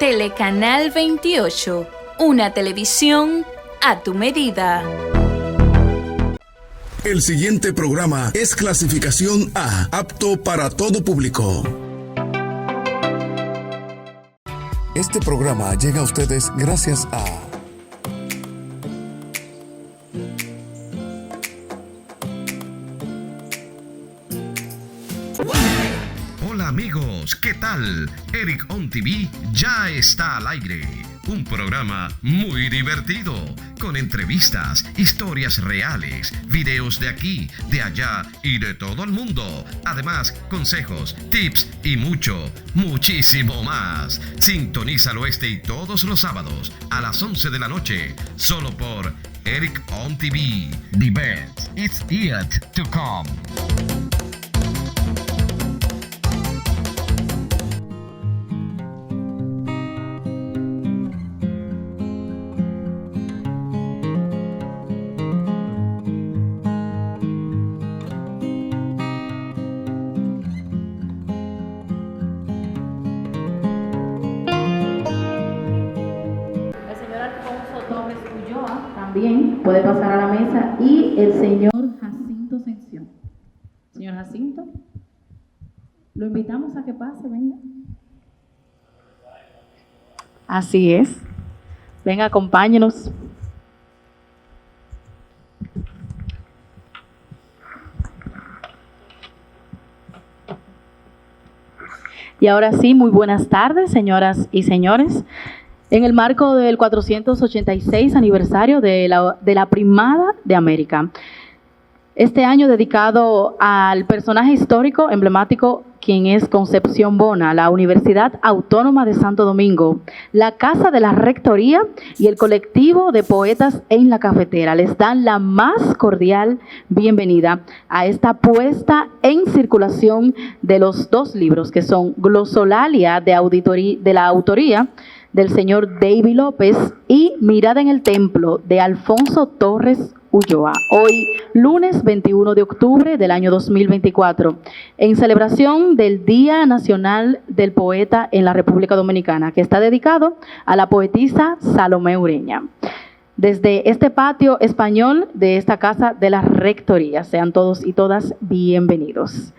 Telecanal 28, una televisión a tu medida. El siguiente programa es clasificación A, apto para todo público. Este programa llega a ustedes gracias a Hola amigos, ¿qué tal? Eric On TV ya está al aire. Un programa muy divertido, con entrevistas, historias reales, videos de aquí, de allá y de todo el mundo. Además, consejos, tips y muchísimo más. Sintonízalo este y todos los sábados a las 11 de la noche, solo por Eric On TV. The best is yet to come. También puede pasar a la mesa, y el señor Jacinto Sención. Señor Jacinto, lo invitamos a que pase, venga. Así es. Venga, acompáñenos. Y ahora sí, muy buenas tardes, señoras y señores. En el marco del 486 aniversario de la Primada de América, este año dedicado al personaje histórico emblemático, quien es Concepción Bona, la Universidad Autónoma de Santo Domingo, la Casa de la Rectoría y el colectivo de poetas en la cafetera les dan la más cordial bienvenida a esta puesta en circulación de los dos libros, que son Glosolalia de la autoría del señor David López y Mirada en el Templo de Alfonso Torres Ulloa, hoy lunes 21 de octubre del año 2024, en celebración del Día Nacional del Poeta en la República Dominicana, que está dedicado a la poetisa Salomé Ureña. Desde este patio español de esta Casa de la Rectoría, sean todos y todas bienvenidos.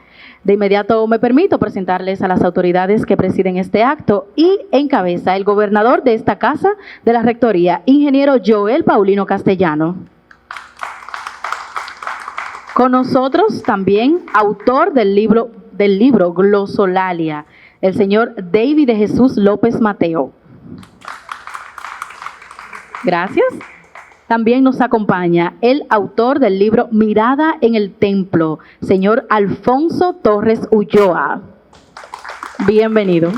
De inmediato me permito presentarles a las autoridades que presiden este acto, y encabeza el gobernador de esta Casa de la Rectoría, ingeniero Joel Paulino Castellano. Con nosotros también, autor del libro Glosolalia, el señor David de Jesús López Mateo. Gracias. También nos acompaña el autor del libro Mirada en el Templo, señor Alfonso Torres Ulloa. Bienvenido.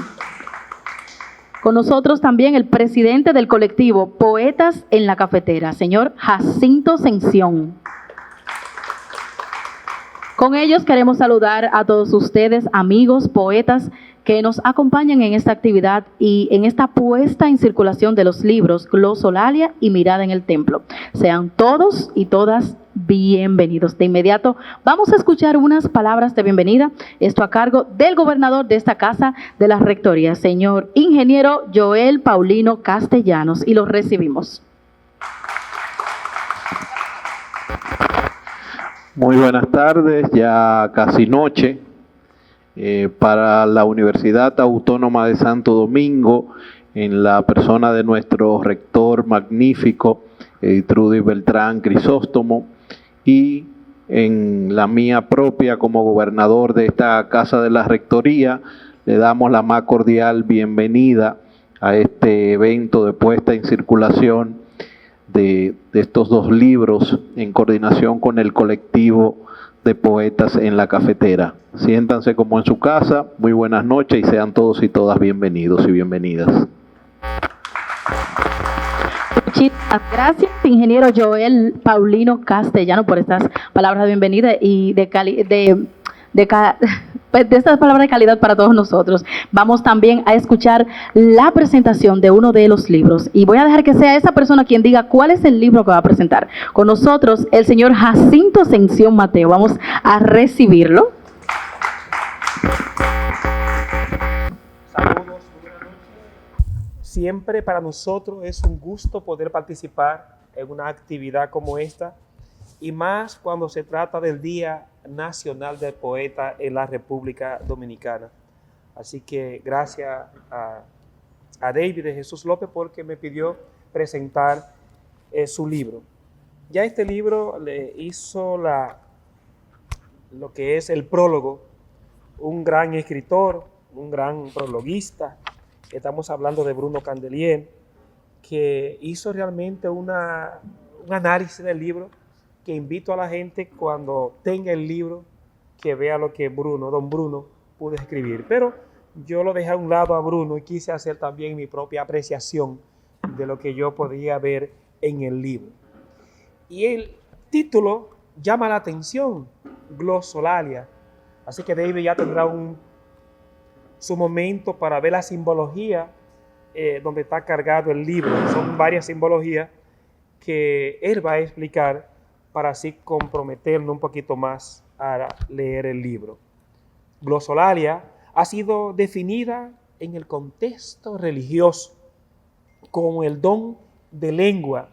Con nosotros también el presidente del colectivo Poetas en la Cafetera, señor Jacinto Sención. Con ellos queremos saludar a todos ustedes, amigos poetas, que nos acompañan en esta actividad y en esta puesta en circulación de los libros Glosolalia y Mirada en el Templo. Sean todos y todas bienvenidos. De inmediato vamos a escuchar unas palabras de bienvenida, esto a cargo del gobernador de esta Casa de la Rectoría, señor ingeniero Joel Paulino Castellanos, y los recibimos. Muy buenas tardes, ya casi noche. Para la Universidad Autónoma de Santo Domingo, en la persona de nuestro rector magnífico, Trudy Beltrán Crisóstomo, y en la mía propia como gobernador de esta Casa de la Rectoría, le damos la más cordial bienvenida a este evento de puesta en circulación de estos dos libros, en coordinación con el colectivo de poetas en la cafetera. Siéntanse como en su casa, muy buenas noches y sean todos y todas bienvenidos y bienvenidas. Muchísimas gracias, ingeniero Joel Paulino Castellano, por estas palabras de bienvenida y de estas palabras de calidad para todos nosotros. Vamos también a escuchar la presentación de uno de los libros, y voy a dejar que sea esa persona quien diga cuál es el libro que va a presentar. Con nosotros el señor Jacinto Sención Mateo. Vamos a recibirlo. Saludos, buenas noches. Siempre para nosotros es un gusto poder participar en una actividad como esta, y más cuando se trata del Día Nacional del Poeta en la República Dominicana. Así que gracias a David de Jesús López porque me pidió presentar su libro. Ya este libro le hizo lo que es el prólogo, un gran escritor, un gran prologuista. Estamos hablando de Bruno Candelier, que hizo realmente un análisis del libro, que invito a la gente cuando tenga el libro que vea lo que don Bruno pudo escribir. Pero yo lo dejé a un lado a Bruno y quise hacer también mi propia apreciación de lo que yo podía ver en el libro. Y el título llama la atención, Glosolalia. Así que David ya tendrá su momento para ver la simbología donde está cargado el libro. Son varias simbologías que él va a explicar para así comprometernos un poquito más a leer el libro. Glosolalia ha sido definida en el contexto religioso como el don de lengua,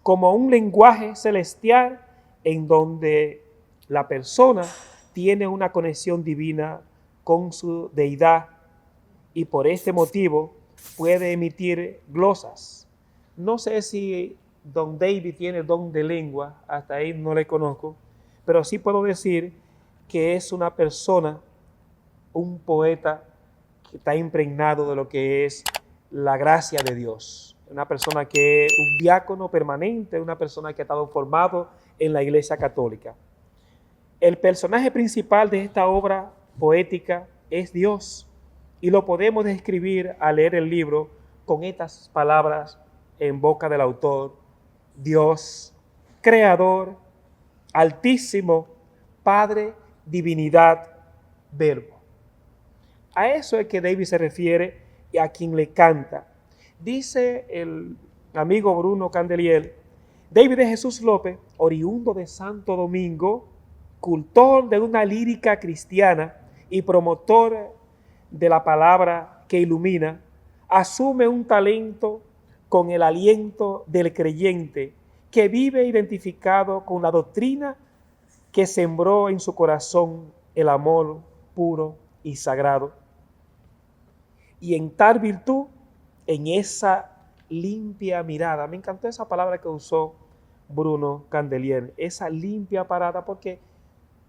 como un lenguaje celestial en donde la persona tiene una conexión divina con su deidad y por este motivo puede emitir glosas. No sé si don David tiene don de lengua, hasta ahí no le conozco, pero sí puedo decir que es una persona, un poeta que está impregnado de lo que es la gracia de Dios. Una persona que es un diácono permanente, una persona que ha estado formado en la Iglesia Católica. El personaje principal de esta obra poética es Dios, y lo podemos describir al leer el libro con estas palabras en boca del autor: Dios, Creador, Altísimo, Padre, Divinidad, Verbo. A eso es que David se refiere y a quien le canta. Dice el amigo Bruno Candelier: David de Jesús López, oriundo de Santo Domingo, cultor de una lírica cristiana y promotor de la palabra que ilumina, asume un talento con el aliento del creyente que vive identificado con la doctrina que sembró en su corazón el amor puro y sagrado. Y en tal virtud, en esa limpia mirada, me encantó esa palabra que usó Bruno Candelier, esa limpia parada, porque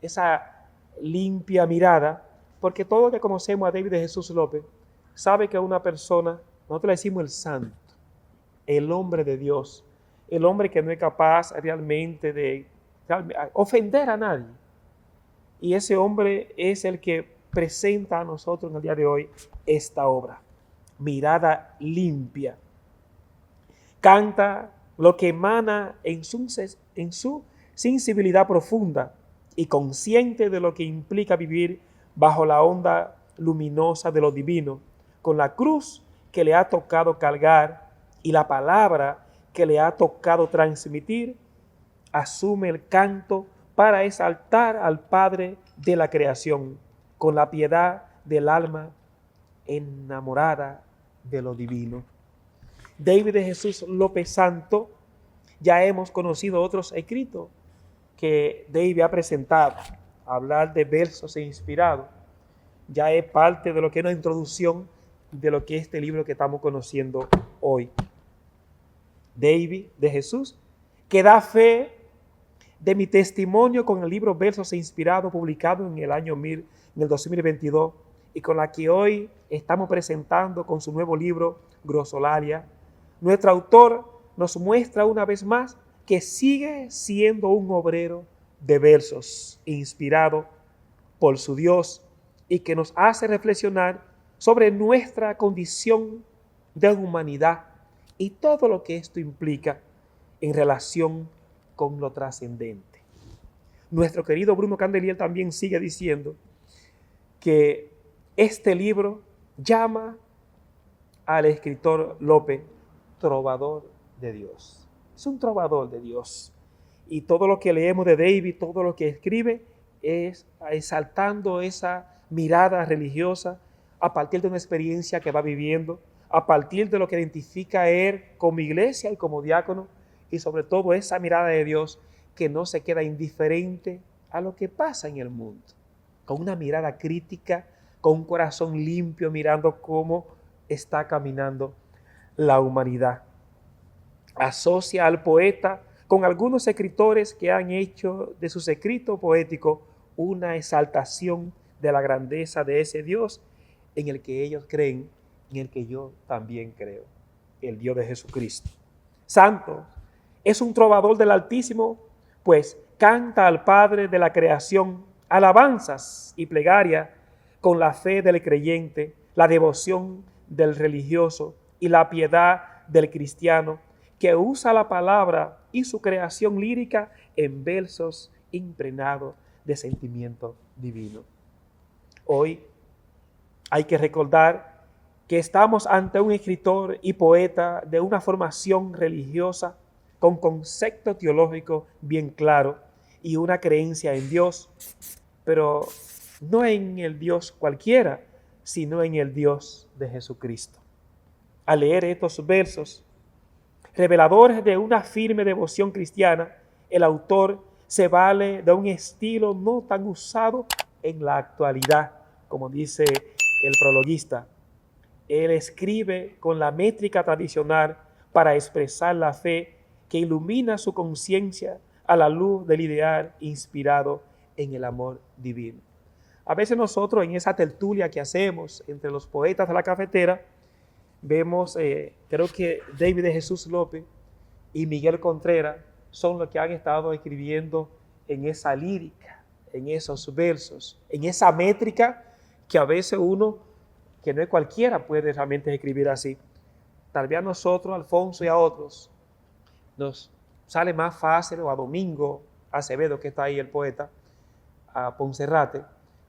esa limpia mirada, porque todos que conocemos a David de Jesús López sabe que una persona, nosotros le decimos el santo, el hombre de Dios, el hombre que no es capaz realmente de ofender a nadie. Y ese hombre es el que presenta a nosotros en el día de hoy esta obra, Mirada Limpia. Canta lo que emana en su sensibilidad profunda y consciente de lo que implica vivir bajo la onda luminosa de lo divino, con la cruz que le ha tocado cargar y la palabra que le ha tocado transmitir, asume el canto para exaltar al Padre de la creación, con la piedad del alma enamorada de lo divino. David de Jesús López Santo, ya hemos conocido otros escritos que David ha presentado. Hablar de versos inspirados ya es parte de lo que es una introducción de lo que es este libro que estamos conociendo hoy. David de Jesús, que da fe de mi testimonio con el libro Versos Inspirados, publicado en el 2022, y con la que hoy estamos presentando con su nuevo libro, Glosolalia. Nuestro autor nos muestra una vez más que sigue siendo un obrero de versos inspirado por su Dios y que nos hace reflexionar sobre nuestra condición de humanidad y todo lo que esto implica en relación con lo trascendente. Nuestro querido Bruno Candelier también sigue diciendo que este libro llama al escritor López trovador de Dios. Es un trovador de Dios. Y todo lo que leemos de David, todo lo que escribe, es exaltando esa mirada religiosa a partir de una experiencia que va viviendo, a partir de lo que identifica a él como iglesia y como diácono, y sobre todo esa mirada de Dios que no se queda indiferente a lo que pasa en el mundo, con una mirada crítica, con un corazón limpio, mirando cómo está caminando la humanidad. Asocia al poeta con algunos escritores que han hecho de sus escritos poéticos una exaltación de la grandeza de ese Dios en el que ellos creen, en el que yo también creo, el Dios de Jesucristo. Santo es un trovador del Altísimo, pues canta al Padre de la creación alabanzas y plegaria con la fe del creyente, la devoción del religioso y la piedad del cristiano, que usa la palabra y su creación lírica en versos impregnados de sentimiento divino. Hoy hay que recordar que estamos ante un escritor y poeta de una formación religiosa con concepto teológico bien claro y una creencia en Dios, pero no en el Dios cualquiera, sino en el Dios de Jesucristo. Al leer estos versos, reveladores de una firme devoción cristiana, el autor se vale de un estilo no tan usado en la actualidad, como dice el prologuista. Él escribe con la métrica tradicional para expresar la fe que ilumina su conciencia a la luz del ideal inspirado en el amor divino. A veces nosotros en esa tertulia que hacemos entre los poetas de la cafetera, vemos, creo que David de Jesús López y Miguel Contreras son los que han estado escribiendo en esa lírica, en esos versos, en esa métrica que a veces uno, que no es cualquiera, puede realmente escribir así. Tal vez a nosotros, Alfonso y a otros, nos sale más fácil, o a Domingo Acevedo, que está ahí el poeta, a Poncerrate,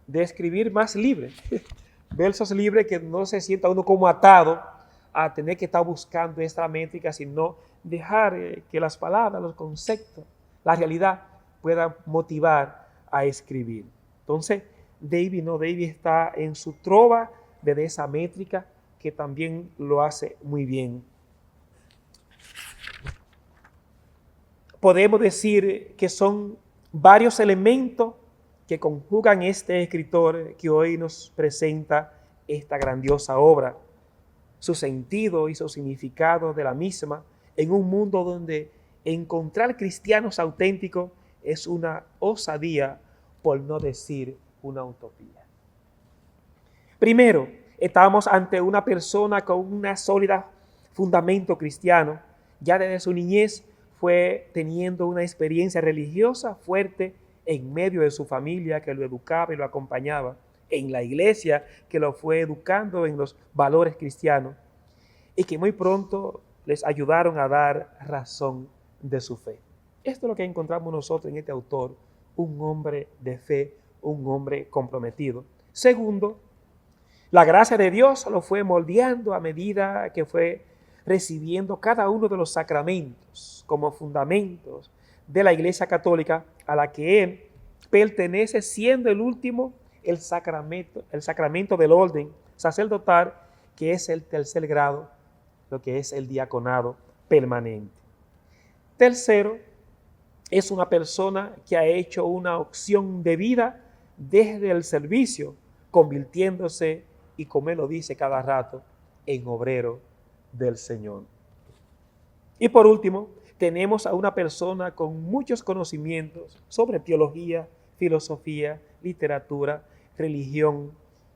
de escribir más libre, versos libres que no se sienta uno como atado a tener que estar buscando esta métrica, sino dejar que las palabras, los conceptos, la realidad puedan motivar a escribir. Entonces, David está en su trova de esa métrica que también lo hace muy bien. Podemos decir que son varios elementos que conjugan este escritor que hoy nos presenta esta grandiosa obra, su sentido y su significado de la misma en un mundo donde encontrar cristianos auténticos es una osadía, por no decir una utopía. Primero, estamos ante una persona con un sólido fundamento cristiano. Ya desde su niñez fue teniendo una experiencia religiosa fuerte en medio de su familia que lo educaba y lo acompañaba, en la iglesia que lo fue educando en los valores cristianos y que muy pronto les ayudaron a dar razón de su fe. Esto es lo que encontramos nosotros en este autor, un hombre de fe, un hombre comprometido. Segundo, la gracia de Dios lo fue moldeando a medida que fue recibiendo cada uno de los sacramentos como fundamentos de la Iglesia Católica a la que él pertenece, siendo el último el sacramento del orden sacerdotal, que es el tercer grado, lo que es el diaconado permanente. Tercero, es una persona que ha hecho una opción de vida desde el servicio, convirtiéndose, y como él lo dice cada rato, en obrero del Señor. Y por último, tenemos a una persona con muchos conocimientos sobre teología, filosofía, literatura, religión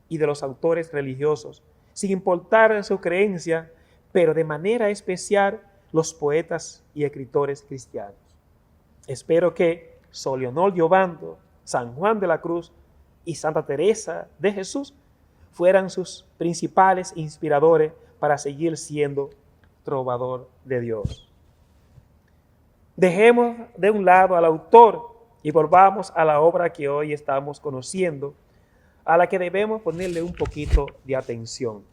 y de los autores religiosos, sin importar su creencia, pero de manera especial los poetas y escritores cristianos. Espero que Sor Leonor de Obando, San Juan de la Cruz y Santa Teresa de Jesús fueran sus principales inspiradores para seguir siendo trovador de Dios. Dejemos de un lado al autor y volvamos a la obra que hoy estamos conociendo, a la que debemos ponerle un poquito de atención.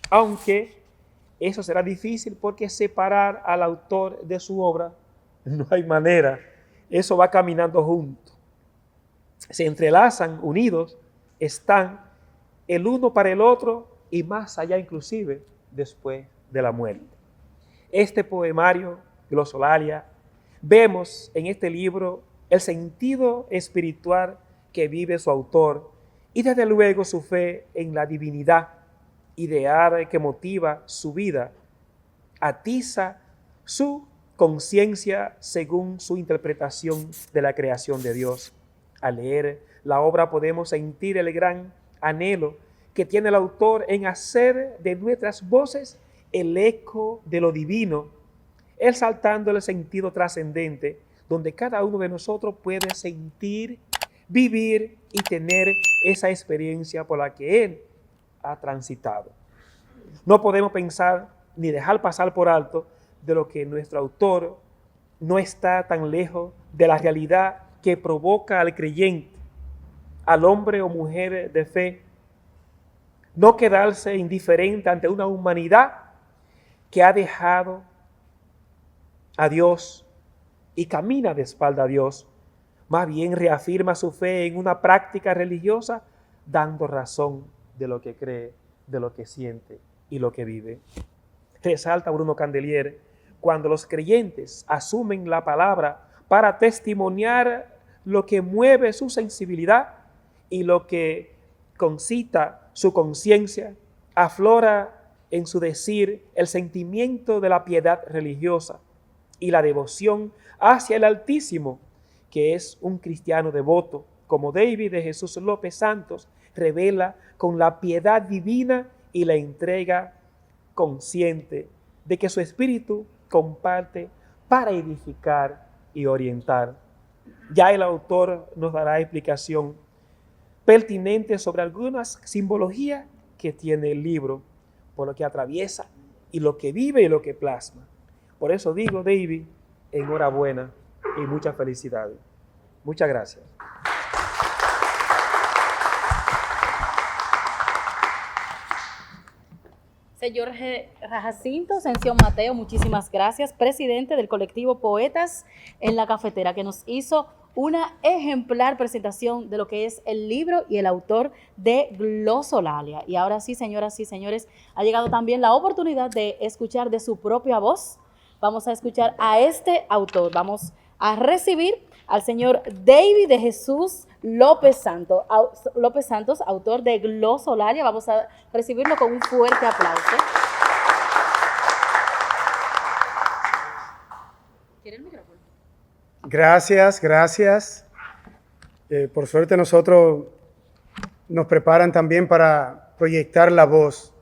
Aunque eso será difícil porque separar al autor de su obra no hay manera. Eso va caminando junto. Se entrelazan, unidos, están el uno para el otro y más allá inclusive después de la muerte. Este poemario, Glosolalia, vemos en este libro el sentido espiritual que vive su autor y desde luego su fe en la divinidad, ideal que motiva su vida, atiza su conciencia según su interpretación de la creación de Dios. Al leer la obra podemos sentir el gran anhelo que tiene el autor en hacer de nuestras voces el eco de lo divino, exaltando el sentido trascendente, donde cada uno de nosotros puede sentir, vivir y tener esa experiencia por la que él ha transitado. No podemos pensar ni dejar pasar por alto de lo que nuestro autor no está tan lejos de la realidad que provoca al creyente, al hombre o mujer de fe, no quedarse indiferente ante una humanidad que ha dejado a Dios y camina de espalda a Dios. Más bien reafirma su fe en una práctica religiosa, dando razón de lo que cree, de lo que siente y lo que vive. Resalta Bruno Candelier, cuando los creyentes asumen la palabra para testimoniar lo que mueve su sensibilidad y lo que concita su conciencia, aflora en su decir el sentimiento de la piedad religiosa y la devoción hacia el Altísimo, que es un cristiano devoto, como David de Jesús López Santos revela con la piedad divina y la entrega consciente de que su espíritu comparte para edificar y orientar. Ya el autor nos dará explicación pertinente sobre algunas simbologías que tiene el libro, por lo que atraviesa y lo que vive y lo que plasma. Por eso digo, David, enhorabuena y muchas felicidades. Muchas gracias. Señor Jacinto Sención Mateo, muchísimas gracias, presidente del colectivo Poetas en la Cafetera, que nos hizo una ejemplar presentación de lo que es el libro y el autor de Glosolalia. Y ahora sí, señoras y señores, ha llegado también la oportunidad de escuchar de su propia voz. Vamos a escuchar a este autor. Vamos a recibir al señor David de Jesús López Santos, autor de Glosolalia. Vamos a recibirlo con un fuerte aplauso. ¿Quiere el micrófono? Gracias. Por suerte nosotros nos preparan también para proyectar la voz.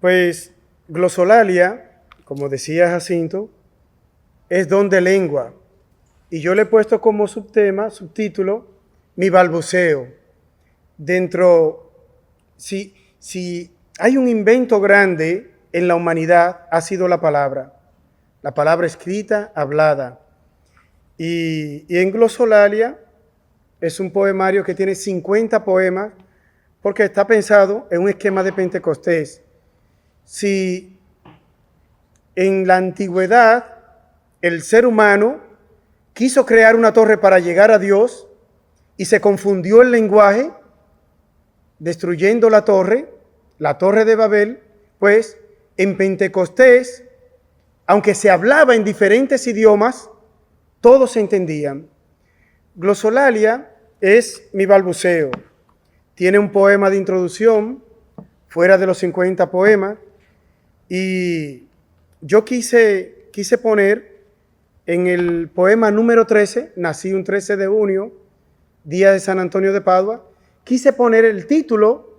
Pues Glosolalia, como decía Jacinto, es don de lengua. Y yo le he puesto como subtítulo, mi balbuceo. Si hay un invento grande en la humanidad, ha sido la palabra escrita, hablada. Y en Glosolalia es un poemario que tiene 50 poemas, porque está pensado en un esquema de Pentecostés. Si en la antigüedad el ser humano quiso crear una torre para llegar a Dios y se confundió el lenguaje, destruyendo la torre de Babel, pues en Pentecostés, aunque se hablaba en diferentes idiomas, todos se entendían. Glosolalia es mi balbuceo. Tiene un poema de introducción, fuera de los 50 poemas, y yo quise poner en el poema número 13, nací un 13 de junio, día de San Antonio de Padua, quise poner el título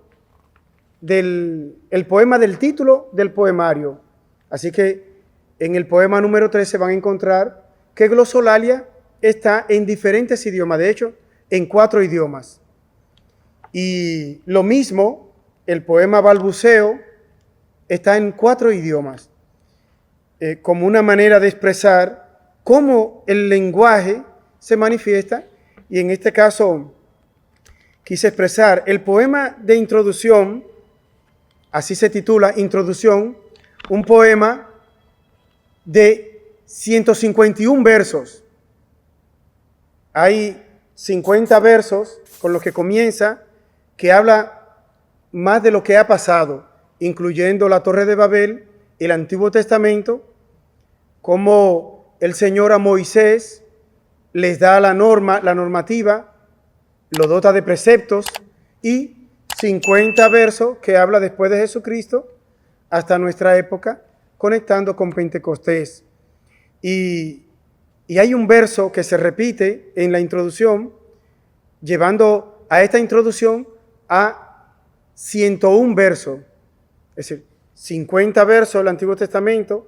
el poema del título del poemario. Así que en el poema número 13 van a encontrar que Glosolalia está en diferentes idiomas, de hecho, en 4 idiomas. Y lo mismo, el poema balbuceo está en 4 idiomas, como una manera de expresar cómo el lenguaje se manifiesta. Y en este caso quise expresar el poema de introducción, así se titula, Introducción, un poema de 151 versos. Hay 50 versos con los que comienza, que habla más de lo que ha pasado, incluyendo la Torre de Babel, el Antiguo Testamento, cómo el Señor a Moisés les da la normativa, lo dota de preceptos, y 50 versos que habla después de Jesucristo hasta nuestra época, conectando con Pentecostés. Y hay un verso que se repite en la introducción, llevando a esta introducción a 101 versos. Es decir, 50 versos del Antiguo Testamento,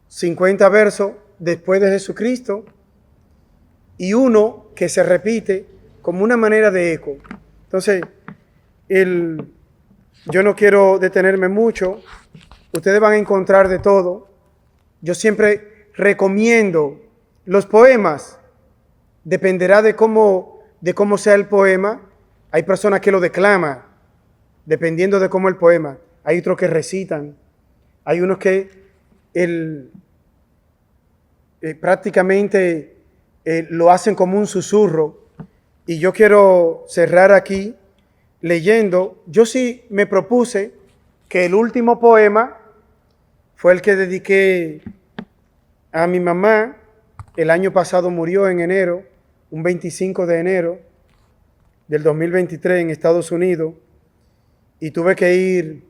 50 versos después de Jesucristo, y uno que se repite como una manera de eco. Entonces, yo no quiero detenerme mucho, ustedes van a encontrar de todo. Yo siempre recomiendo los poemas, dependerá de cómo sea el poema. Hay personas que lo declaman, dependiendo de cómo el poema. Hay otros que recitan, hay unos que prácticamente lo hacen como un susurro. Y yo quiero cerrar aquí leyendo. Yo sí me propuse que el último poema fue el que dediqué a mi mamá. El año pasado murió en enero, un 25 de enero del 2023 en Estados Unidos, y tuve que ir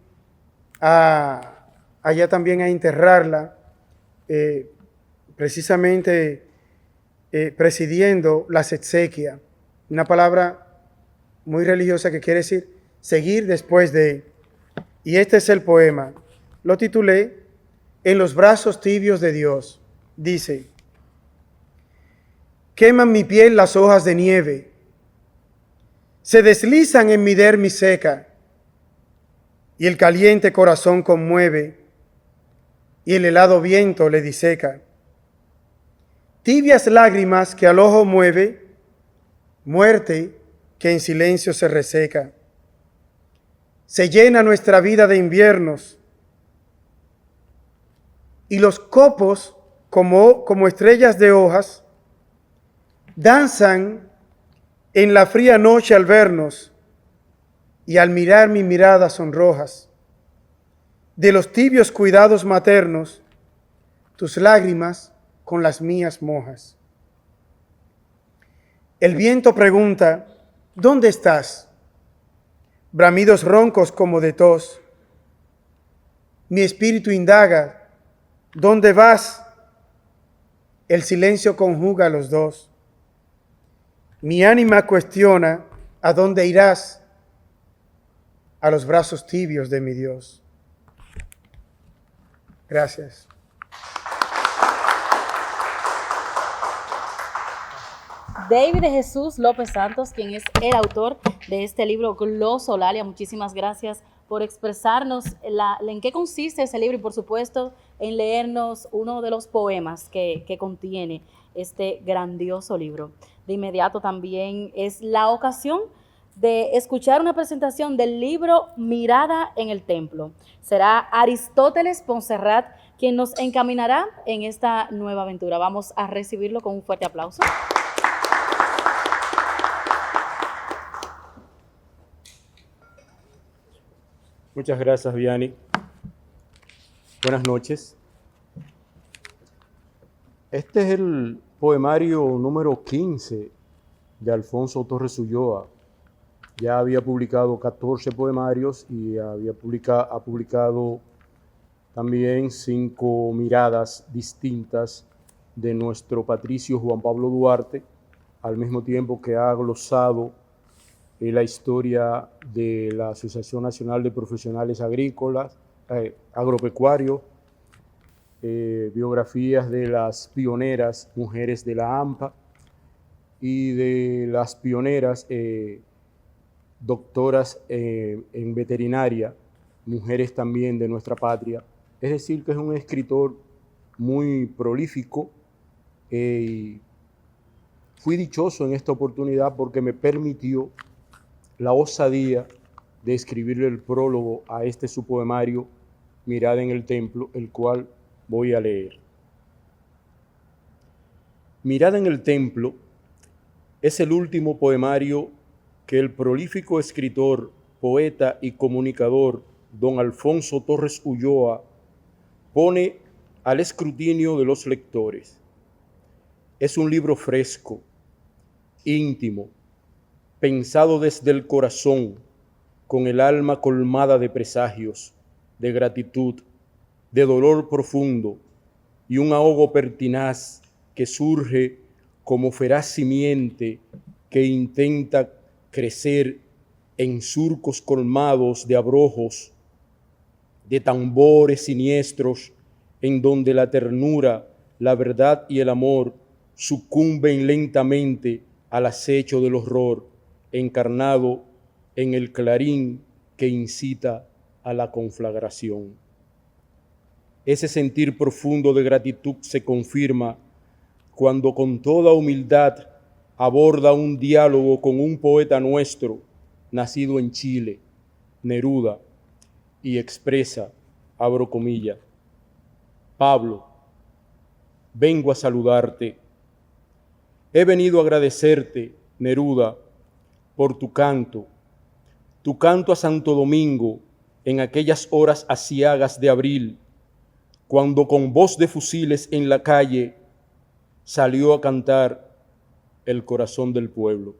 allá también a enterrarla, precisamente presidiendo las exequias, una palabra muy religiosa que quiere decir seguir después de. Y este es el poema. Lo titulé En los brazos tibios de Dios. Dice: queman mi piel las hojas de nieve, se deslizan en mi dermis seca, y el caliente corazón conmueve, y el helado viento le diseca. Tibias lágrimas que al ojo mueve, muerte que en silencio se reseca. Se llena nuestra vida de inviernos, y los copos, como estrellas de hojas, danzan en la fría noche al vernos, y al mirar mi mirada sonrojas. De los tibios cuidados maternos, tus lágrimas con las mías mojas. El viento pregunta: ¿dónde estás? Bramidos roncos como de tos. Mi espíritu indaga: ¿dónde vas? El silencio conjuga a los dos. Mi ánima cuestiona: ¿a dónde irás? A los brazos tibios de mi Dios. Gracias. David de Jesús López Santos, quien es el autor de este libro Glosolalia. Muchísimas gracias por expresarnos en qué consiste ese libro y, por supuesto, en leernos uno de los poemas que contiene este grandioso libro. De inmediato también es la ocasión de escuchar una presentación del libro Mirada en el Templo. Será Aristóteles Ponserrat quien nos encaminará en esta nueva aventura. Vamos a recibirlo con un fuerte aplauso. Muchas gracias, Vianney. Buenas noches. Este es el poemario número 15 de Alfonso Torres Ulloa. Ya había publicado 14 poemarios y ha publicado también 5 miradas distintas de nuestro patricio Juan Pablo Duarte, al mismo tiempo que ha glosado la historia de la Asociación Nacional de Profesionales Agrícolas, Agropecuarios, biografías de las pioneras mujeres de la AMPA y de las pioneras doctoras en veterinaria, mujeres también de nuestra patria. Es decir, que es un escritor muy prolífico y fui dichoso en esta oportunidad porque me permitió la osadía de escribirle el prólogo a este su poemario, Mirada en el Templo, el cual voy a leer. Mirada en el Templo es el último poemario que el prolífico escritor, poeta y comunicador don Alfonso Torres Ulloa, pone al escrutinio de los lectores. Es un libro fresco, íntimo, pensado desde el corazón, con el alma colmada de presagios, de gratitud, de dolor profundo y un ahogo pertinaz que surge como feraz simiente que intenta crecer en surcos colmados de abrojos, de tambores siniestros, en donde la ternura, la verdad y el amor sucumben lentamente al acecho del horror, encarnado en el clarín que incita a la conflagración. Ese sentir profundo de gratitud se confirma cuando con toda humildad aborda un diálogo con un poeta nuestro, nacido en Chile, Neruda, y expresa, abro comillas: Pablo, vengo a saludarte. He venido a agradecerte, Neruda, por tu canto a Santo Domingo en aquellas horas aciagas de abril, cuando con voz de fusiles en la calle salió a cantar el corazón del pueblo.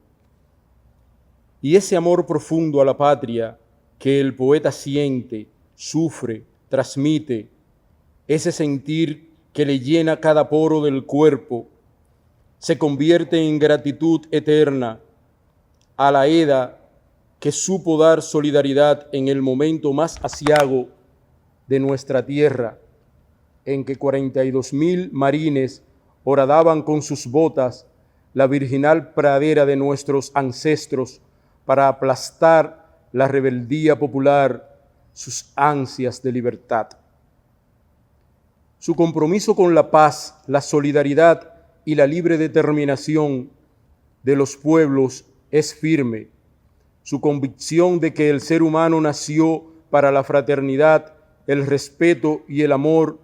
Y ese amor profundo a la patria que el poeta siente, sufre, transmite, ese sentir que le llena cada poro del cuerpo, se convierte en gratitud eterna a la EDA que supo dar solidaridad en el momento más aciago de nuestra tierra, en que 42,000 marines horadaban con sus botas la virginal pradera de nuestros ancestros para aplastar la rebeldía popular, sus ansias de libertad. Su compromiso con la paz, la solidaridad y la libre determinación de los pueblos es firme. Su convicción de que el ser humano nació para la fraternidad, el respeto y el amor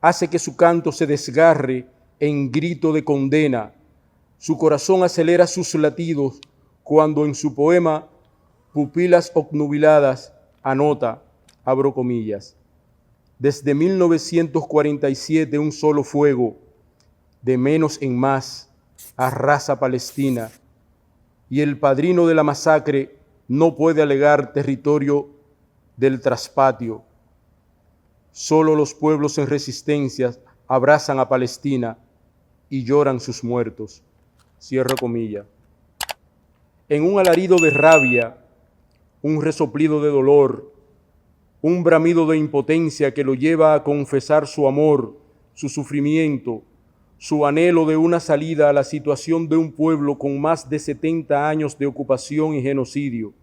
hace que su canto se desgarre en grito de condena. Su corazón acelera sus latidos cuando en su poema Pupilas obnubiladas anota, abro comillas: desde 1947 un solo fuego, de menos en más, arrasa Palestina, y el padrino de la masacre no puede alegar territorio del traspatio. Solo los pueblos en resistencia abrazan a Palestina y lloran sus muertos. Cierro comilla. En un alarido de rabia, un resoplido de dolor, un bramido de impotencia que lo lleva a confesar su amor, su sufrimiento, su anhelo de una salida a la situación de un pueblo con más de 70 años de ocupación y genocidio,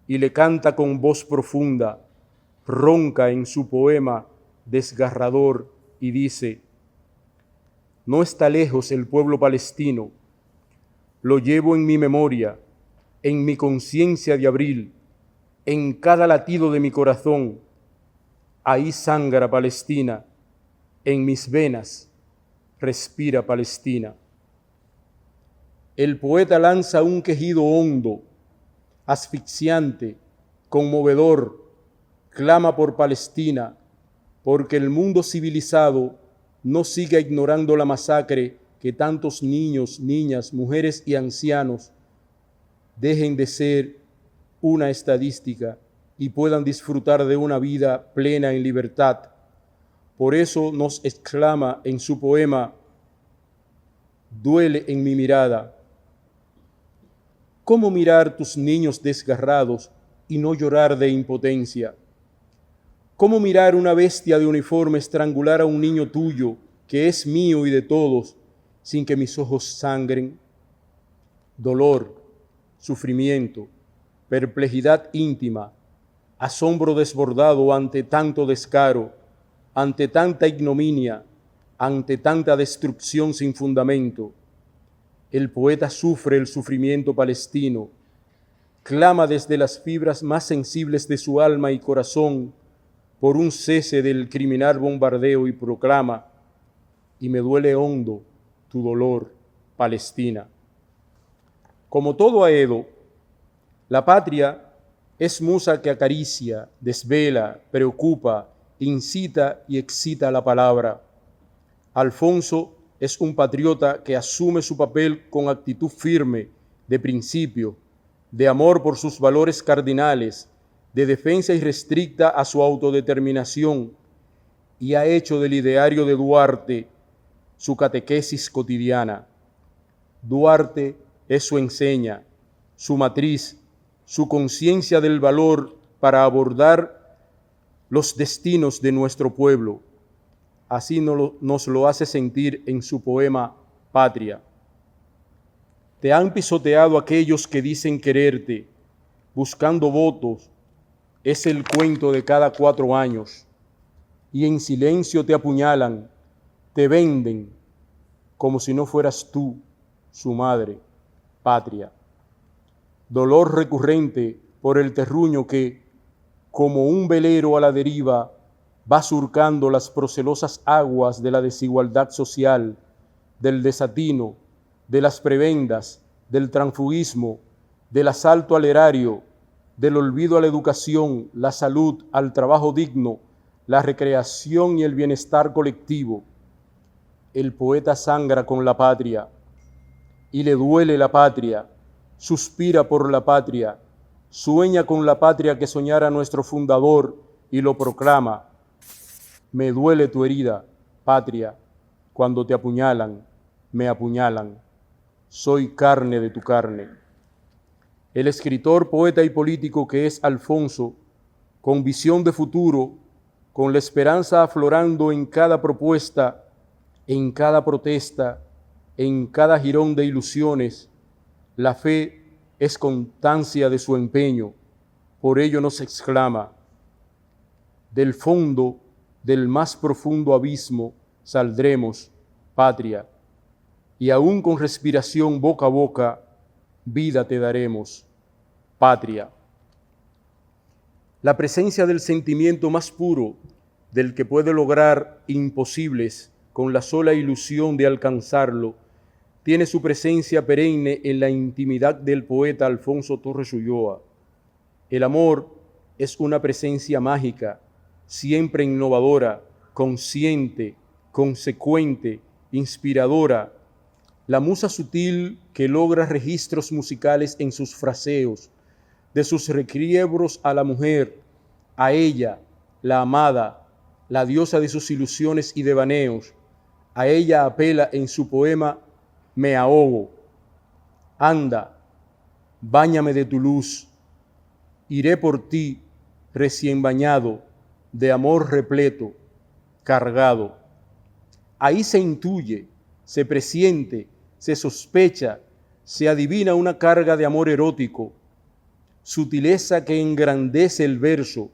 y le canta con voz profunda, ronca en su poema desgarrador y dice: no está lejos el pueblo palestino, lo llevo en mi memoria, en mi conciencia de abril, en cada latido de mi corazón, ahí sangra Palestina, en mis venas respira Palestina. El poeta lanza un quejido hondo, asfixiante, conmovedor, clama por Palestina, porque el mundo civilizado no siga ignorando la masacre que tantos niños, niñas, mujeres y ancianos dejen de ser una estadística y puedan disfrutar de una vida plena en libertad. Por eso nos exclama en su poema: duele en mi mirada. ¿Cómo mirar tus niños desgarrados y no llorar de impotencia? ¿Cómo mirar una bestia de uniforme estrangular a un niño tuyo, que es mío y de todos, sin que mis ojos sangren? Dolor, sufrimiento, perplejidad íntima, asombro desbordado ante tanto descaro, ante tanta ignominia, ante tanta destrucción sin fundamento. El poeta sufre el sufrimiento palestino, clama desde las fibras más sensibles de su alma y corazón por un cese del criminal bombardeo y proclama: y me duele hondo tu dolor, Palestina. Como todo Aedo, la patria Es musa que acaricia, desvela, preocupa, incita y excita la palabra. Alfonso es un patriota que asume su papel con actitud firme, de principio, de amor por sus valores cardinales, de defensa irrestricta a su autodeterminación, y ha hecho del ideario de Duarte su catequesis cotidiana. Duarte es su enseña, su matriz, su conciencia del valor para abordar los destinos de nuestro pueblo. Así nos lo hace sentir en su poema Patria. Te han pisoteado aquellos que dicen quererte, buscando votos, es el cuento de cada 4 años, y en silencio te apuñalan, te venden, como si no fueras tú, su madre, patria. Dolor recurrente por el terruño que, como un velero a la deriva, va surcando las procelosas aguas de la desigualdad social, del desatino, de las prebendas, del transfugismo, del asalto al erario, del olvido a la educación, la salud, al trabajo digno, la recreación y el bienestar colectivo. El poeta sangra con la patria y le duele la patria, suspira por la patria, sueña con la patria que soñara nuestro fundador y lo proclama. Me duele tu herida, patria, cuando te apuñalan, me apuñalan. Soy carne de tu carne. El escritor, poeta y político que es Alfonso, con visión de futuro, con la esperanza aflorando en cada propuesta, en cada protesta, en cada jirón de ilusiones, la fe es constancia de su empeño. Por ello nos exclama: del fondo del más profundo abismo saldremos, patria, y aún con respiración boca a boca, vida te daremos, patria. La presencia del sentimiento más puro, del que puede lograr imposibles con la sola ilusión de alcanzarlo, tiene su presencia perenne en la intimidad del poeta Alfonso Torres Ulloa. El amor es una presencia mágica, siempre innovadora, consciente, consecuente, inspiradora, la musa sutil que logra registros musicales en sus fraseos, de sus requiebros a la mujer, a ella, la amada, la diosa de sus ilusiones y devaneos. A ella apela en su poema Me ahogo. Anda, báñame de tu luz, iré por ti, recién bañado, de amor repleto, cargado. Ahí se intuye, se presiente, se sospecha, se adivina una carga de amor erótico, sutileza que engrandece el verso,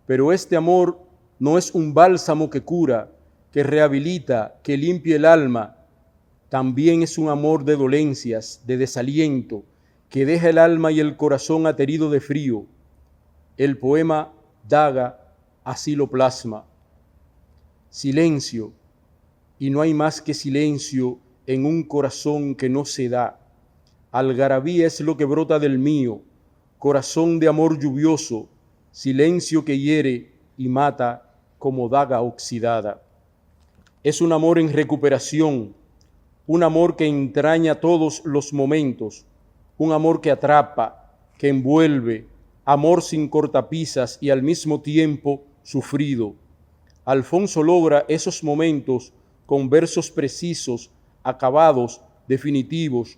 pero este amor no es un bálsamo que cura, que rehabilita, que limpia el alma, también es un amor de dolencias, de desaliento, que deja el alma y el corazón aterido de frío. El poema Daga así lo plasma. Silencio, y no hay más que silencio en un corazón que no se da. Algarabía es lo que brota del mío, corazón de amor lluvioso, silencio que hiere y mata como daga oxidada. Es un amor en recuperación, un amor que entraña todos los momentos, un amor que atrapa, que envuelve, amor sin cortapisas y al mismo tiempo sufrido. Alfonso logra esos momentos con versos precisos, acabados, definitivos.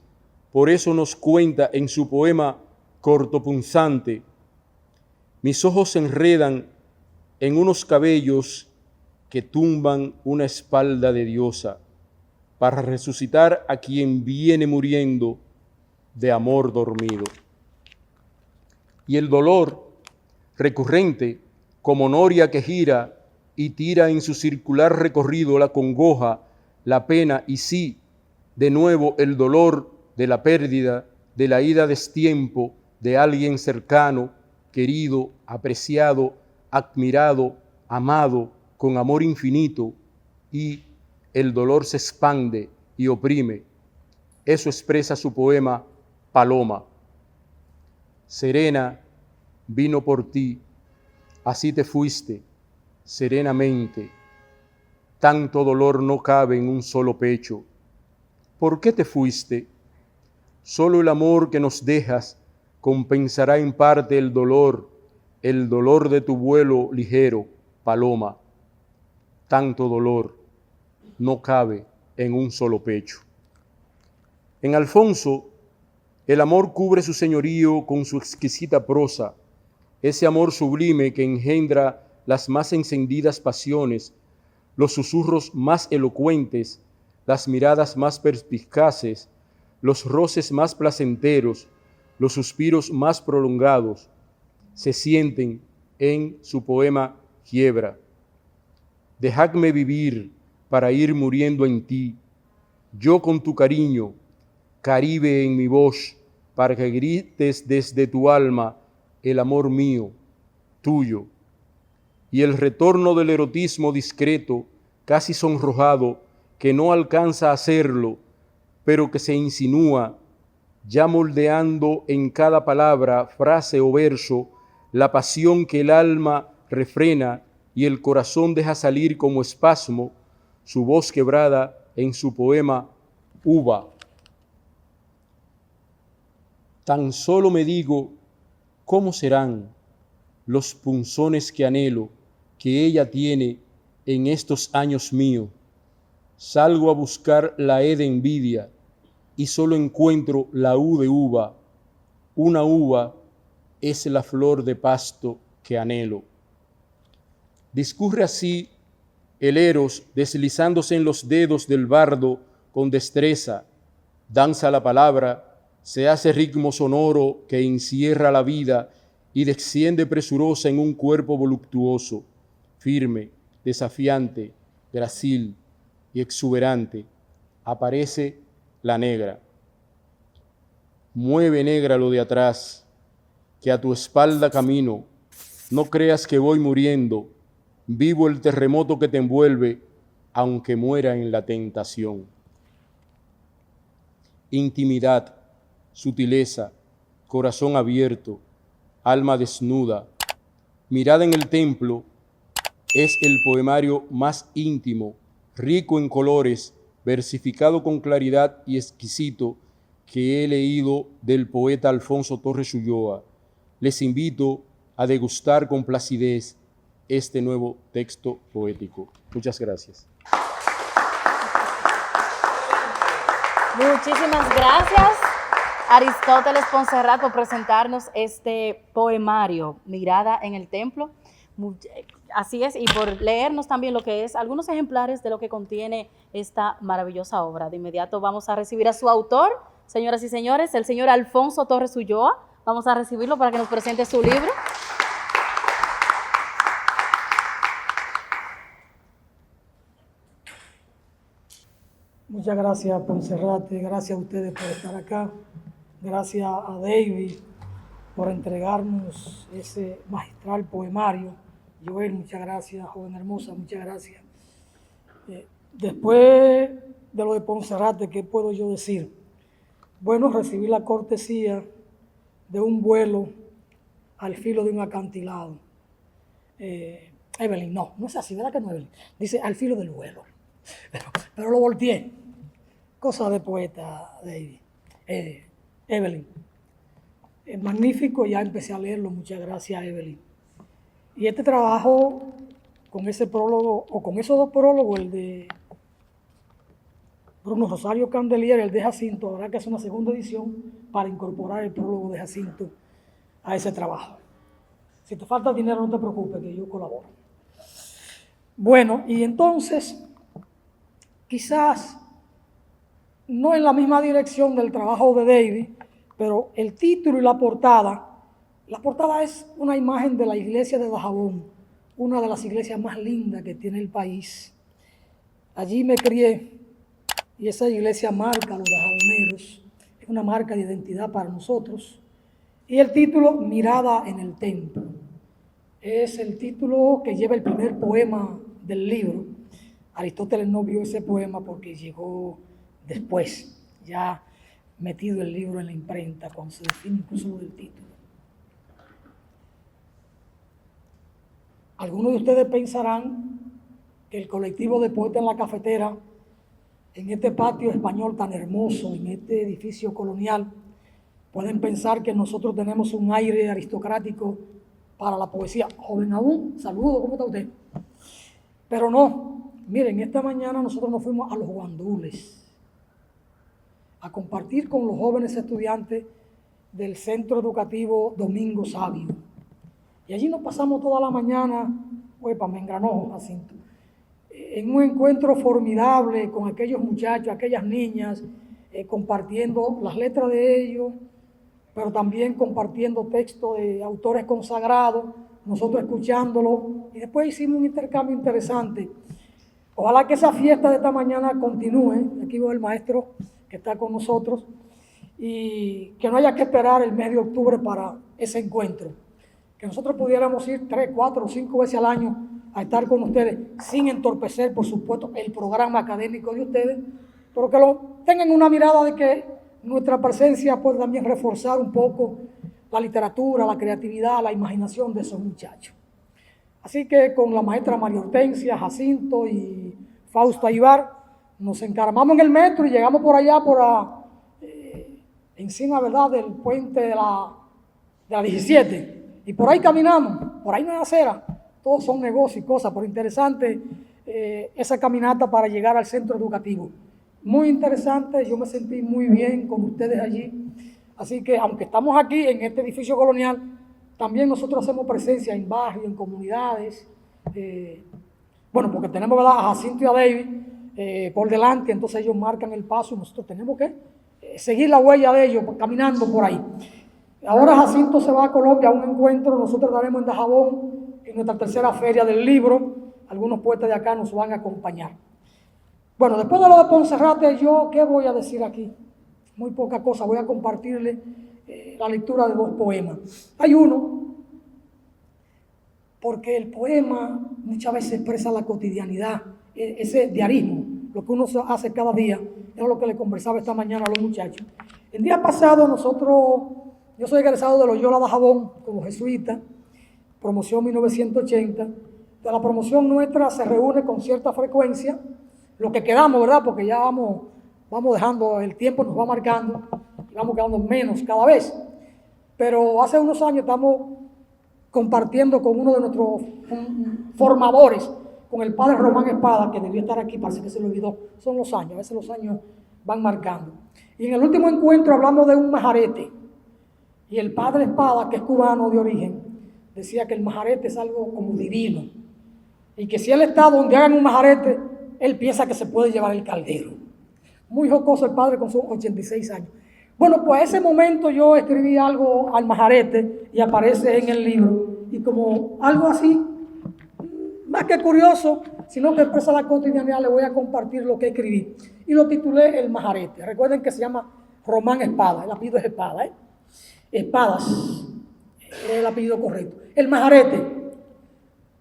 Por eso nos cuenta en su poema cortopunzante: mis ojos se enredan en unos cabellos que tumban una espalda de diosa para resucitar a quien viene muriendo de amor dormido. Y el dolor recurrente, como noria que gira y tira en su circular recorrido la congoja, la pena y sí, de nuevo el dolor de la pérdida, de la ida a destiempo de alguien cercano, querido, apreciado, admirado, amado, con amor infinito, y el dolor se expande y oprime. Eso expresa su poema Paloma. Serena vino por ti, así te fuiste, serenamente. Tanto dolor no cabe en un solo pecho. ¿Por qué te fuiste? Solo el amor que nos dejas compensará en parte el dolor de tu vuelo ligero, paloma. Tanto dolor no cabe en un solo pecho. En Alfonso, el amor cubre su señorío con su exquisita prosa, ese amor sublime que engendra las más encendidas pasiones, los susurros más elocuentes, las miradas más perspicaces, los roces más placenteros, los suspiros más prolongados, se sienten en su poema Quiebra. Dejadme vivir para ir muriendo en ti, yo con tu cariño, Caribe en mi voz, para que grites desde tu alma el amor mío, tuyo. Y el retorno del erotismo discreto, casi sonrojado, que no alcanza a hacerlo, pero que se insinúa, ya moldeando en cada palabra, frase o verso, la pasión que el alma refrena y el corazón deja salir como espasmo, su voz quebrada en su poema Uva. Tan solo me digo, ¿cómo serán los punzones que anhelo que ella tiene en estos años míos? Salgo a buscar la E de envidia y solo encuentro la U de uva. Una uva es la flor de pasto que anhelo. Discurre así el Eros deslizándose en los dedos del bardo con destreza, danza la palabra, se hace ritmo sonoro que encierra la vida y desciende presurosa en un cuerpo voluptuoso, firme, desafiante, gracil y exuberante. Aparece la negra. Mueve, negra, lo de atrás, que a tu espalda camino. No creas que voy muriendo, vivo el terremoto que te envuelve, aunque muera en la tentación. Intimidad, sutileza, corazón abierto, alma desnuda, mirada en el templo, es el poemario más íntimo, rico en colores, versificado con claridad y exquisito que he leído del poeta Alfonso Torres Ulloa. Les invito a degustar con placidez este nuevo texto poético. Muchas gracias. Muchísimas gracias, Aristóteles Ponserrat, por presentarnos este poemario, Mirada en el Templo. Así es, y por leernos también lo que es algunos ejemplares de lo que contiene esta maravillosa obra. De inmediato vamos a recibir a su autor, señoras y señores, el señor Alfonso Torres Ulloa. Vamos a recibirlo para que nos presente su libro. Muchas gracias, Ponserrat, gracias a ustedes por estar acá, gracias a David por entregarnos ese magistral poemario. Joel, muchas gracias, joven hermosa, muchas gracias. Después de lo de Ponserrat, ¿qué puedo yo decir? Bueno, recibí la cortesía de un vuelo al filo de un acantilado. Evelyn, no es así, ¿verdad que no, Evelyn? Dice al filo del vuelo, pero lo volteé. Cosa de poeta, David. Evelyn. Magnífico, ya empecé a leerlo, muchas gracias, Evelyn. Y este trabajo, con ese prólogo, o con esos dos prólogos, el de Bruno Rosario Candelier y el de Jacinto, habrá que hacer una segunda edición para incorporar el prólogo de Jacinto a ese trabajo. Si te falta dinero, no te preocupes, que yo colaboro. Bueno, y entonces, quizás no en la misma dirección del trabajo de David, pero el título y la portada es una imagen de la iglesia de Dajabón, una de las iglesias más lindas que tiene el país. Allí me crié y esa iglesia marca a los dajaboneros, es una marca de identidad para nosotros. Y el título, Mirada en el Templo, es el título que lleva el primer poema del libro. Aristóteles no vio ese poema porque llegó después, ya metido el libro en la imprenta, cuando se define incluso lo del título. Algunos de ustedes pensarán que el colectivo de Poetas en la Cafetera, en este patio español tan hermoso, en este edificio colonial, pueden pensar que nosotros tenemos un aire aristocrático para la poesía. Joven aún, saludo, ¿cómo está usted? Pero no, miren, esta mañana nosotros nos fuimos a los guandules a compartir con los jóvenes estudiantes del Centro Educativo Domingo Sabio. Y allí nos pasamos toda la mañana, me engranó Jacinto, en un encuentro formidable con aquellos muchachos, aquellas niñas, compartiendo las letras de ellos, pero también compartiendo textos de autores consagrados, nosotros escuchándolo, y después hicimos un intercambio interesante. Ojalá que esa fiesta de esta mañana continúe. Aquí veo el maestro que está con nosotros, y que no haya que esperar el mes de octubre para ese encuentro. Que nosotros pudiéramos ir 3, 4 o 5 veces al año a estar con ustedes, sin entorpecer, por supuesto, el programa académico de ustedes, pero que tengan una mirada de que nuestra presencia puede también reforzar un poco la literatura, la creatividad, la imaginación de esos muchachos. Así que con la maestra María Hortensia, Jacinto y Fausto Aybar, nos encaramamos en el metro y llegamos por allá, encima, ¿verdad?, del puente de la 17. Y por ahí caminamos, por ahí no hay acera, todos son negocios y cosas, pero interesante esa caminata para llegar al centro educativo. Muy interesante, yo me sentí muy bien con ustedes allí. Así que aunque estamos aquí en este edificio colonial, también nosotros hacemos presencia en barrios, en comunidades. Porque tenemos, ¿verdad?, a Jacinto y a David por delante, entonces ellos marcan el paso y nosotros tenemos que seguir la huella de ellos caminando por ahí. Ahora Jacinto se va a Colombia a un encuentro, nosotros daremos en Dajabón, en nuestra tercera feria del libro, algunos poetas de acá nos van a acompañar. Bueno, después de lo de Ponserrate, yo, ¿qué voy a decir aquí? Muy poca cosa, voy a compartirle la lectura de 2 poemas. Hay uno, porque el poema muchas veces expresa la cotidianidad, ese diarismo, lo que uno hace cada día, es lo que le conversaba esta mañana a los muchachos. El día pasado yo soy egresado de Loyola Dajabón como jesuita, promoción 1980. De la promoción nuestra se reúne con cierta frecuencia, lo que quedamos, ¿verdad?, porque ya vamos dejando, el tiempo nos va marcando, y vamos quedando menos cada vez. Pero hace unos años estamos compartiendo con uno de nuestros formadores, con el padre Román Espada, que debió estar aquí, parece que se lo olvidó. Son los años, a veces los años van marcando. Y en el último encuentro hablamos de un majarete. Y el padre Espada, que es cubano de origen, decía que el majarete es algo como divino. Y que si él está donde hagan un majarete, él piensa que se puede llevar el caldero. Muy jocoso el padre con sus 86 años. Bueno, pues a ese momento yo escribí algo al majarete y aparece en el libro. Y como algo así, más que curioso, sino que expresa la cotidianidad, le voy a compartir lo que escribí. Y lo titulé El majarete. Recuerden que se llama Román Espada, el apellido es Espada, Espadas, es el apellido correcto. El majarete,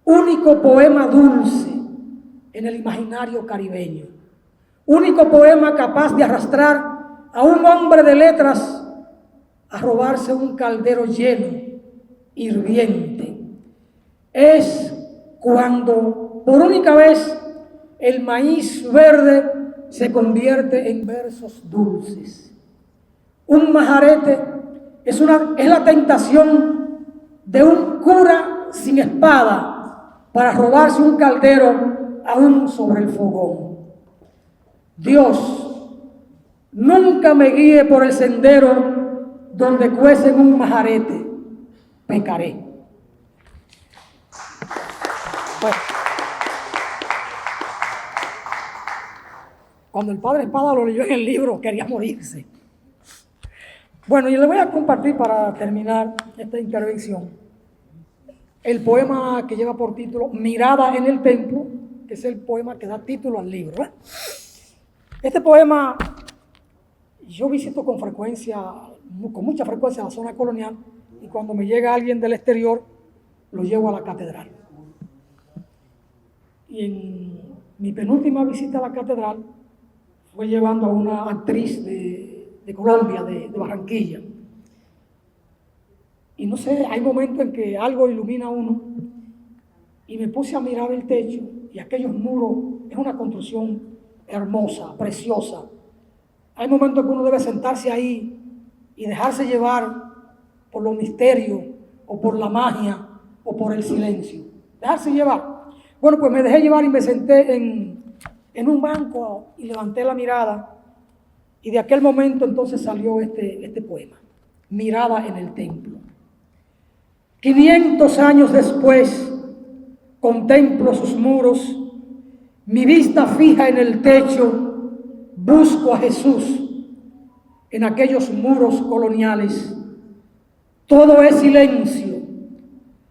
único poema dulce en el imaginario caribeño. Único poema capaz de arrastrar a un hombre de letras a robarse un caldero lleno, hirviente. Es cuando por única vez el maíz verde se convierte en versos dulces. Un majarete es la tentación de un cura sin espada para robarse un caldero aún sobre el fogón. Dios, nunca me guíe por el sendero donde cuecen un majarete, pecaré. Bueno, cuando el padre Espada lo leyó en el libro, quería morirse. Bueno, y le voy a compartir para terminar esta intervención el poema que lleva por título Mirada en el Templo, que es el poema que da título al libro. Este poema yo visito con mucha frecuencia la zona colonial, y cuando me llega alguien del exterior lo llevo a la catedral. Y en mi penúltima visita a la catedral fue llevando a una actriz de Colombia, de Barranquilla. Y no sé, hay momentos en que algo ilumina a uno, y me puse a mirar el techo y aquellos muros. Es una construcción hermosa, preciosa. Hay momentos que uno debe sentarse ahí y dejarse llevar por los misterios o por la magia o por el silencio. Dejarse llevar. Bueno, pues me dejé llevar y me senté en un banco y levanté la mirada, y de aquel momento entonces salió este poema, Mirada en el Templo. 500 años después contemplo sus muros, mi vista fija en el techo, busco a Jesús en aquellos muros coloniales. Todo es silencio,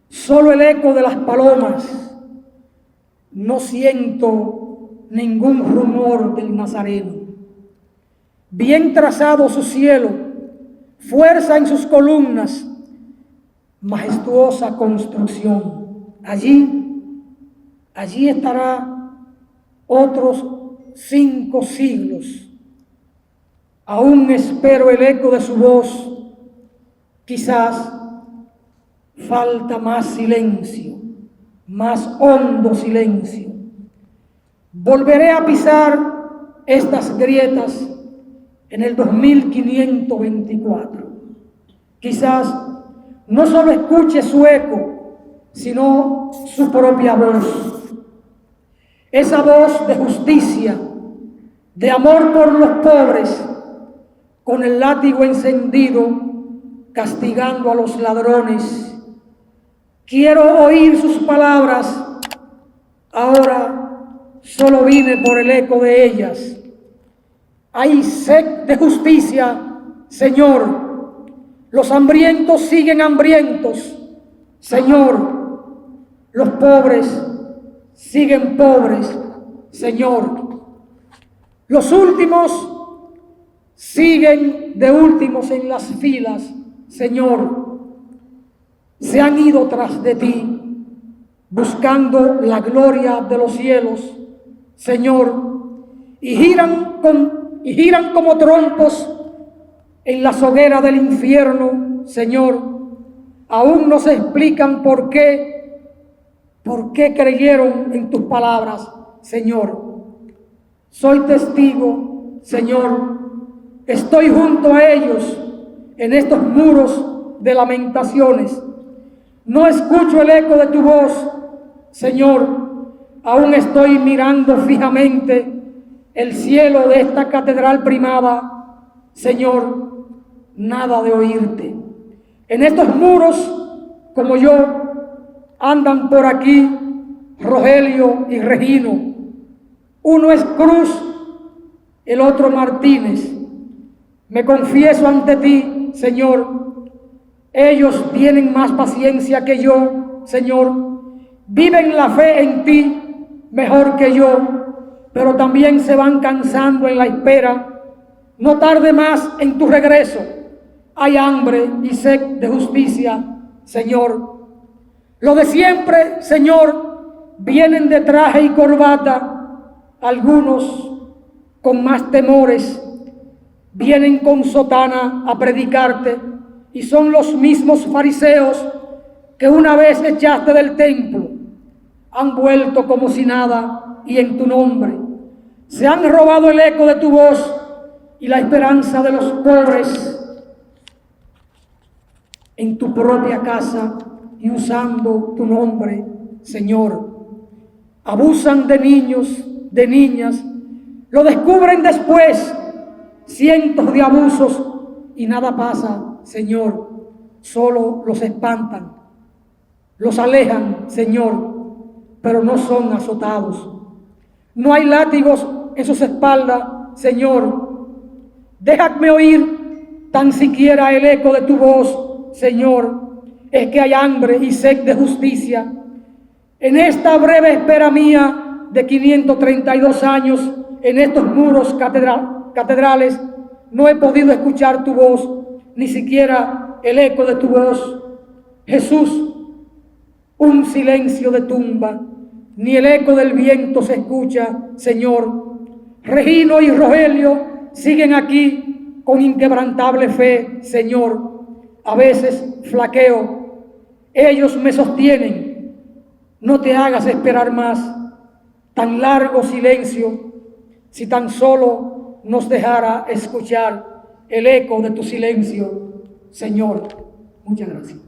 solo el eco de las palomas. No siento ningún rumor del Nazareno. Bien trazado su cielo, fuerza en sus columnas, majestuosa construcción. Allí estará otros 5 siglos. Aún espero el eco de su voz. Quizás falta más silencio, más hondo silencio. Volveré a pisar estas grietas en el 2524. Quizás no solo escuche su eco, sino su propia voz. Esa voz de justicia, de amor por los pobres, con el látigo encendido, castigando a los ladrones. Quiero oír sus palabras. Ahora solo vine por el eco de ellas. Hay sed de justicia, Señor. Los hambrientos siguen hambrientos, Señor. Los pobres siguen pobres, Señor. Los últimos siguen de últimos en las filas, Señor. Se han ido tras de ti, buscando la gloria de los cielos, Señor, y giran como trompos en la hoguera del infierno, Señor. Aún no se explican por qué creyeron en tus palabras, Señor. Soy testigo, Señor. Estoy junto a ellos en estos muros de lamentaciones. No escucho el eco de tu voz, Señor. Aún estoy mirando fijamente el cielo de esta catedral primada, Señor. Nada de oírte. En estos muros, como yo, andan por aquí Rogelio y Regino. Uno es Cruz, el otro Martínez. Me confieso ante ti, Señor. Ellos tienen más paciencia que yo, Señor. Viven la fe en ti mejor que yo, pero también se van cansando en la espera. No tarde más en tu regreso. Hay hambre y sed de justicia, Señor. Lo de siempre, Señor, vienen de traje y corbata. Algunos con más temores vienen con sotana a predicarte, y son los mismos fariseos que una vez echaste del templo. Han vuelto como si nada, y en tu nombre se han robado el eco de tu voz y la esperanza de los pobres en tu propia casa, y usando tu nombre, Señor, abusan de niños, de niñas. Lo descubren después, cientos de abusos, y nada pasa, Señor. Solo los espantan, los alejan, Señor, pero no son azotados. No hay látigos en sus espaldas, Señor. Déjame oír tan siquiera el eco de tu voz, Señor. Es que hay hambre y sed de justicia. En esta breve espera mía de 532 años, en estos muros catedrales, no he podido escuchar tu voz, ni siquiera el eco de tu voz. Jesús, un silencio de tumba, ni el eco del viento se escucha, Señor. Regino y Rogelio siguen aquí con inquebrantable fe, Señor. A veces flaqueo, ellos me sostienen. no te hagas esperar más tan largo silencio, si tan solo nos dejara escuchar el eco de tu silencio, Señor. Muchas gracias.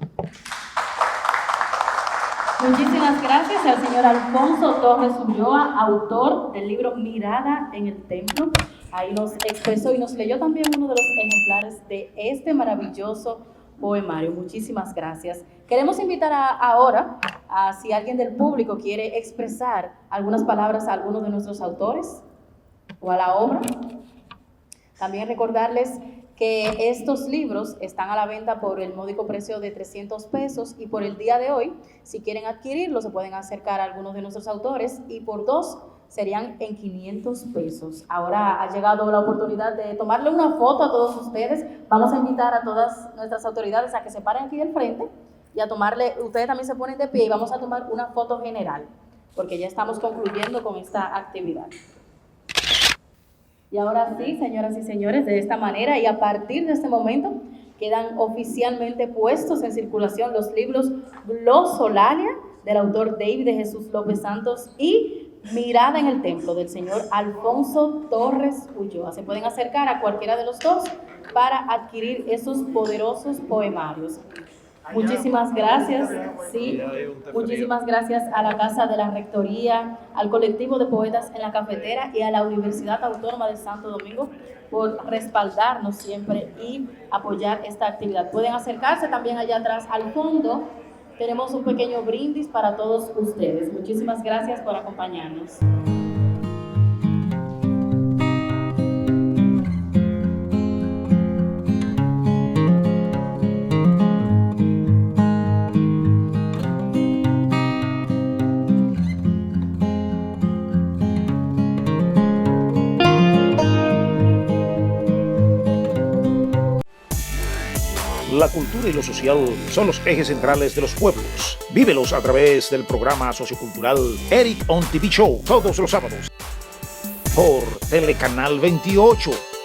Muchísimas gracias al señor Alfonso Torres Ulloa, autor del libro Mirada en el Templo. Ahí nos expresó y nos leyó también uno de los ejemplares de este maravilloso poemario. Muchísimas gracias. Queremos invitar ahora a si alguien del público quiere expresar algunas palabras a alguno de nuestros autores o a la obra. También recordarles que estos libros están a la venta por el módico precio de 300 pesos y por el día de hoy, si quieren adquirirlos, se pueden acercar a algunos de nuestros autores y por 2 serían en 500 pesos. Ahora ha llegado la oportunidad de tomarle una foto a todos ustedes. Vamos a invitar a todas nuestras autoridades a que se paren aquí del frente y a tomarle, ustedes también se ponen de pie y vamos a tomar una foto general, porque ya estamos concluyendo con esta actividad. Y ahora sí, señoras y señores, de esta manera y a partir de este momento quedan oficialmente puestos en circulación los libros Glosolalia del autor David de Jesús López Santos y Mirada en el Templo del señor Alfonso Torres Ulloa. Se pueden acercar a cualquiera de los dos para adquirir esos poderosos poemarios. Muchísimas gracias, sí, muchísimas gracias a la Casa de la Rectoría, al colectivo de poetas en la cafetera y a la Universidad Autónoma de Santo Domingo por respaldarnos siempre y apoyar esta actividad. Pueden acercarse también allá atrás al fondo. Tenemos un pequeño brindis para todos ustedes. Muchísimas gracias por acompañarnos. La cultura y lo social son los ejes centrales de los pueblos. Vívelos a través del programa sociocultural Eric on TV Show todos los sábados por Telecanal 28.